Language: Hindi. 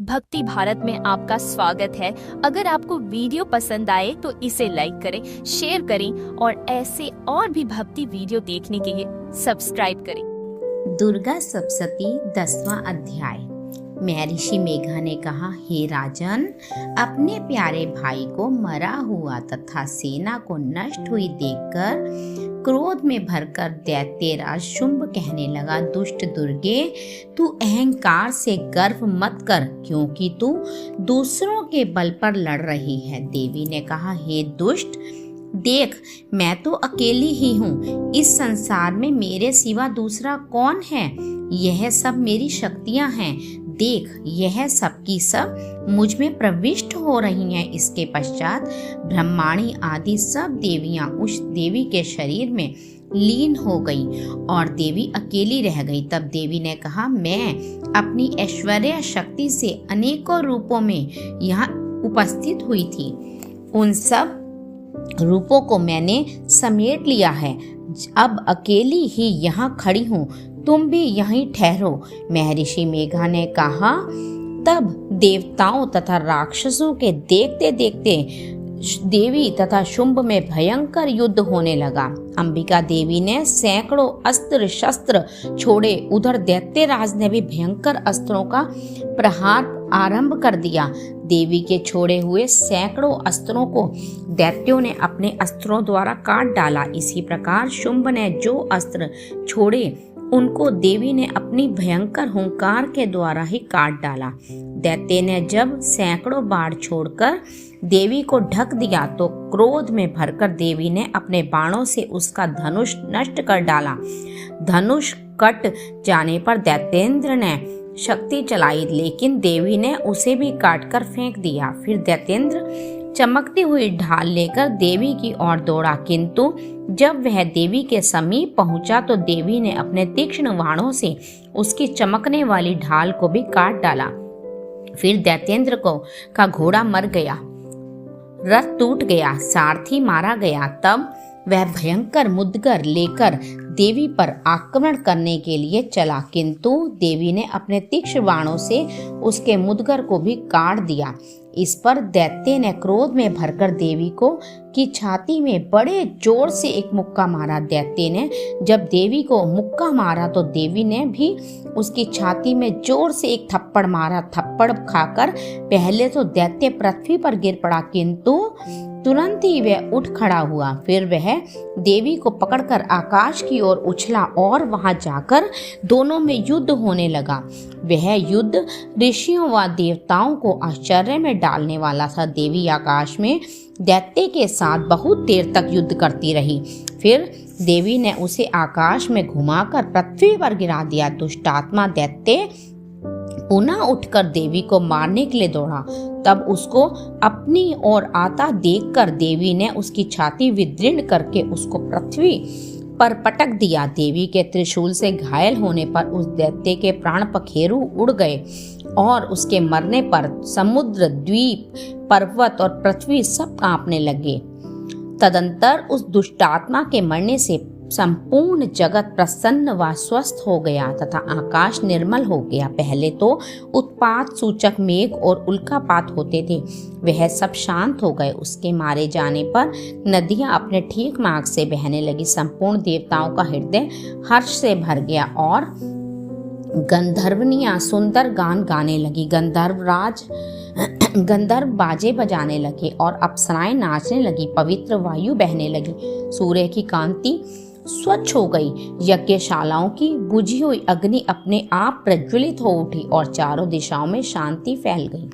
भक्ति भारत में आपका स्वागत है। अगर आपको वीडियो पसंद आए तो इसे लाइक करें, शेयर करें और ऐसे और भी भक्ति वीडियो देखने के लिए सब्सक्राइब करें। दुर्गा सप्तशती 10वां अध्याय। महर्षि मेघा ने कहा, हे राजन, अपने प्यारे भाई को मरा हुआ तथा सेना को नष्ट हुई देखकर क्रोध में भरकर दैत्यराज शुंभ कहने लगा, दुष्ट दुर्गे, तू अहंकार से गर्व मत कर, क्योंकि तू दूसरों के बल पर लड़ रही है। देवी ने कहा, हे दुष्ट, देख, मैं तो अकेली ही हूँ। इस संसार में मेरे सिवा दूसरा कौन है? यह सब मेरी शक्तियाँ हैं। देख, यह सब की सब मुझ में प्रविष्ट हो रही हैं। इसके पश्चात ब्रह्माणी आदि सब देवियां उस देवी के शरीर में लीन हो गई और देवी अकेली रह गई। तब देवी ने कहा, मैं अपनी ऐश्वर्य शक्ति से अनेकों रूपों में यहाँ उपस्थित हुई थी। उन सब रूपों को मैंने समेट लिया है। अब अकेली ही यहाँ खड़ी हूँ, तुम भी यहीं ठहरो। महर्षि मेघा ने कहा। तब देवताओं तथा राक्षसों के देखते देखते देवी तथा शुंभ में भयंकर युद्ध होने लगा। अंबिका देवी ने सैकड़ों अस्त्र शस्त्र छोड़े। उधर दैत्यराज ने भी भयंकर अस्त्रों का प्रहार आरंभ कर दिया। देवी के छोड़े हुए सैकड़ों अस्त्रों को दैत्यों ने अपने अस्त्रों द्वारा काट डाला। इसी प्रकार शुंभ ने जो अस्त्र छोड़े उनको देवी ने अपनी भयंकर हुंकार के द्वारा ही काट डाला। दैत्य ने जब सैकड़ों बाण छोड़कर देवी को ढक दिया तो क्रोध में भरकर देवी ने अपने बाणों से उसका धनुष नष्ट कर डाला। धनुष कट जाने पर दैत्येंद्र ने शक्ति चलाई, लेकिन देवी ने उसे भी काटकर फेंक दिया। फिर दैत्येंद्र चमकती हुई ढाल लेकर देवी की ओर दौड़ा, किंतु जब वह देवी के समीप पहुंचा तो देवी ने अपने तीक्ष्ण बाणों से उसकी चमकने वाली ढाल को भी काट डाला। फिर दैत्येंद्र का घोड़ा मर गया, रथ टूट गया, सारथी मारा गया। तब वह भयंकर मुद्गर लेकर देवी पर आक्रमण करने के लिए चला, किंतु देवी ने अपने तीक्ष्ण बाणों से उसके मुद्गर को भी काट दिया। इस पर दैत्य ने क्रोध में भरकर देवी की छाती में बड़े जोर से एक मुक्का मारा। दैत्य ने जब देवी को मुक्का मारा तो देवी ने भी उसकी छाती में जोर से एक थप्पड़ मारा। थप्पड़ खाकर पहले तो दैत्य पृथ्वी पर गिर पड़ा, किंतु तुरंत ही वह उठ खड़ा हुआ। फिर वह देवी को पकड़कर आकाश की ओर उछला और वहां जाकर दोनों में युद्ध होने लगा। वह युद्ध ऋषियों व देवताओं को आश्चर्य में डालने वाला था। देवी आकाश में दैत्य के साथ बहुत देर तक युद्ध करती रही। फिर देवी ने उसे आकाश में घुमाकर पृथ्वी पर गिरा दिया। दुष्टात्मा दैत्य पुनः उठकर देवी को मारने के लिए दौड़ा। तब उसको अपनी ओर आता देखकर देवी ने उसकी छाती विदीर्ण करके उसको पृथ्वी पर पटक दिया। देवी के त्रिशूल से घायल होने पर उस दैत्य के प्राण पखेरु उड़ गए और उसके मरने पर समुद्र, द्वीप, पर्वत और पृथ्वी सब कांपने लगे। तदंतर उस दुष्टात्मा के मरने से संपूर्ण जगत प्रसन्न व स्वस्थ हो गया तथा आकाश निर्मल हो गया। पहले तो उत्पात सूचक मेघ और उल्कापात होते थे, वह सब शांत हो गए। उसके मारे जाने पर नदियां अपने ठीक मार्ग से बहने लगी। संपूर्ण देवताओं का हृदय हर्ष से भर गया और गंधर्वनियां सुंदर गान गाने लगी। गंधर्व बाजे बजाने लगे और अप्सराएं नाचने लगी। पवित्र वायु बहने लगी। सूर्य की कांति स्वच्छ हो गई। यज्ञशालाओं की बुझी हुई अग्नि अपने आप प्रज्वलित हो उठी और चारों दिशाओं में शांति फैल गई।